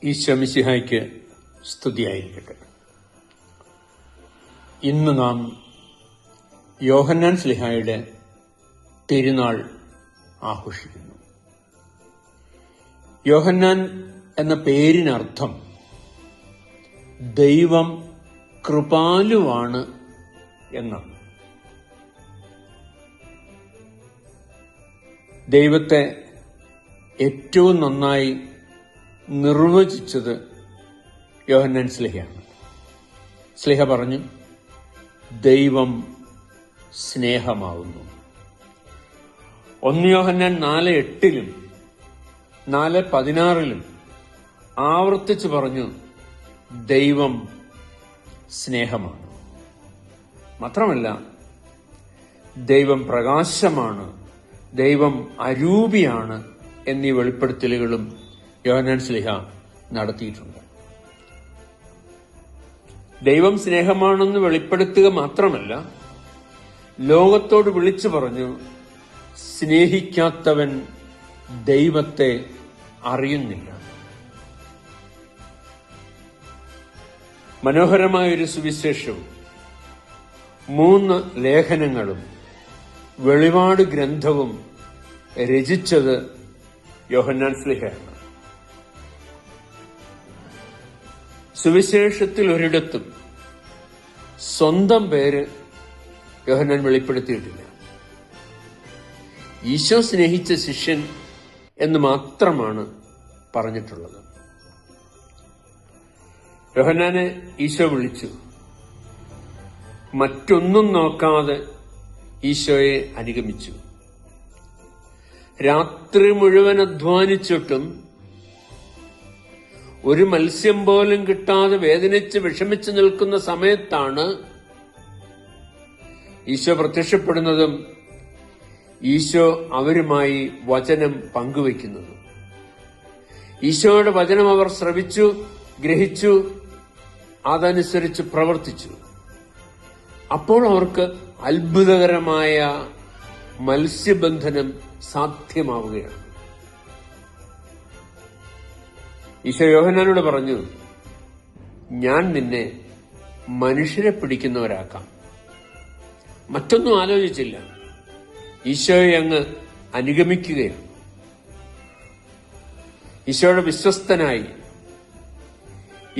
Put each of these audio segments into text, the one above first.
ഈശോ മിശിഹായ്ക്ക് സ്തുതിയായിരിക്കട്ടെ. ഇന്ന് നാം യോഹന്നാൻ ശ്ലീഹായുടെ തിരുനാൾ ആഘോഷിക്കുന്നു. യോഹന്നാൻ എന്ന പേരിനർത്ഥം ദൈവം കൃപാലുവാണ് എന്നാണ്. ദൈവത്തെ ഏറ്റവും നന്നായി നിർവചിച്ചത് യോഹന്നാൻ ശ്ലീഹയാണ്. ശ്ലീഹ പറഞ്ഞു, ദൈവം സ്നേഹമാവുന്നു. 1 യോഹന്നാൻ 4:8 4:16 ആവർത്തിച്ച് പറഞ്ഞു, ദൈവം സ്നേഹമാണ്. മാത്രമല്ല, ദൈവം പ്രകാശമാണ്, ദൈവം അരൂപിയാണ് എന്നീ വെളിപ്പെടുത്തലുകളും യോഹന്നാൻ ശ്ലീഹ നടത്തിയിട്ടുണ്ട്. ദൈവം സ്നേഹമാണെന്ന് വെളിപ്പെടുത്തുക മാത്രമല്ല, ലോകത്തോട് വിളിച്ചു പറഞ്ഞു, സ്നേഹിക്കാത്തവൻ ദൈവത്തെ അറിയുന്നില്ല. മനോഹരമായൊരു സുവിശേഷവും 3 ലേഖനങ്ങളും വെളിപാട് ഗ്രന്ഥവും രചിച്ചത് യോഹന്നാൻ ശ്ലീഹയാണ്. സുവിശേഷത്തിൽ ഒരിടത്തും സ്വന്തം പേര് യോഹന്നാൻ വെളിപ്പെടുത്തിയിട്ടില്ല. ഈശോ സ്നേഹിച്ച ശിഷ്യൻ എന്ന് മാത്രമാണ് പറഞ്ഞിട്ടുള്ളത്. യോഹന്നാനെ ഈശോ വിളിച്ചു. മറ്റൊന്നും നോക്കാതെ ഈശോയെ അനുഗമിച്ചു. രാത്രി മുഴുവൻ അധ്വാനിച്ചിട്ടും ഒരു മത്സ്യം പോലും കിട്ടാതെ വേദനിച്ച് വിഷമിച്ചു നിൽക്കുന്ന സമയത്താണ് ഈശോ പ്രത്യക്ഷപ്പെടുന്നതും ഈശോ അവരുമായി വചനം പങ്കുവയ്ക്കുന്നതും. ഈശോയുടെ വചനം അവർ ശ്രവിച്ചു, ഗ്രഹിച്ചു, അതനുസരിച്ച് പ്രവർത്തിച്ചു. അപ്പോൾ അവർക്ക് അത്ഭുതകരമായ മത്സ്യബന്ധനം സാധ്യമാവുകയാണ്. ഈശോ യോഹന്നാനോട് പറഞ്ഞു, ഞാൻ നിന്നെ മനുഷ്യരെ പിടിക്കുന്നവരാക്കാം. മറ്റൊന്നും ആലോചിച്ചില്ല, ഈശോയെ അങ്ങ് അനുഗമിക്കുകയാണ്. ഈശോയുടെ വിശ്വസ്തനായി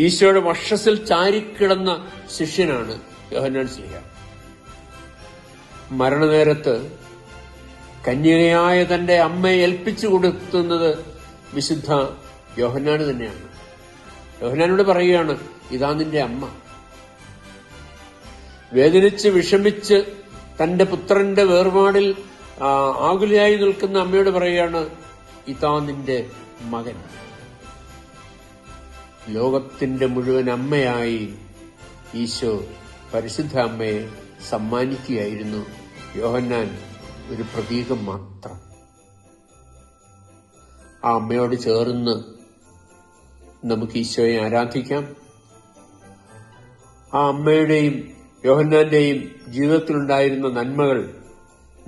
ഈശോയുടെ വക്ഷസിൽ ചാരിക്കിടന്ന ശിഷ്യനാണ് യോഹന്നാൻ ശ്ലീഹ. മരണനേരത്ത് കന്യകയായ തന്റെ അമ്മയെ ഏൽപ്പിച്ചു കൊടുക്കുന്നത് വിശുദ്ധ യോഹന്നാന് തന്നെയാണ്. യോഹന്നാനോട് പറയുകയാണ്, ഇതാ നിന്റെ അമ്മ. വേദനിച്ച് വിഷമിച്ച് തന്റെ പുത്രന്റെ വേർപാടിൽ ആകുലയായി നിൽക്കുന്ന അമ്മയോട് പറയുകയാണ്, ഇതാ നിന്റെ മകൻ. ലോകത്തിന്റെ മുഴുവൻ അമ്മയായി ഈശോ പരിശുദ്ധ അമ്മയെ സമ്മാനിക്കുകയായിരുന്നു. യോഹന്നാൻ ഒരു പ്രതീകം മാത്രം. ആ അമ്മയോട് ചേർന്ന് നമുക്ക് ഈശോയെ ആരാധിക്കാം. ആ അമ്മയുടെയും യോഹന്നാന്റെയും ജീവിതത്തിലുണ്ടായിരുന്ന നന്മകൾ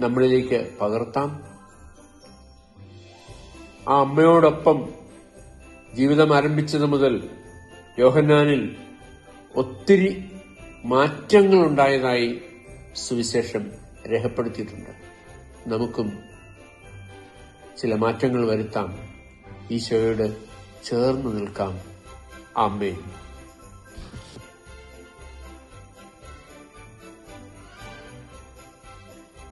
നമ്മളിലേക്ക് പകർത്താം. ആ അമ്മയോടൊപ്പം ജീവിതം ആരംഭിച്ചത് മുതൽ യോഹന്നാനിൽ ഒത്തിരി മാറ്റങ്ങൾ ഉണ്ടായതായി സുവിശേഷം രേഖപ്പെടുത്തിയിട്ടുണ്ട്. നമുക്കും ചില മാറ്റങ്ങൾ വരുത്താം. ഈശോയോട് ചേർന്ന് നിൽക്കാം. ആമേൻ.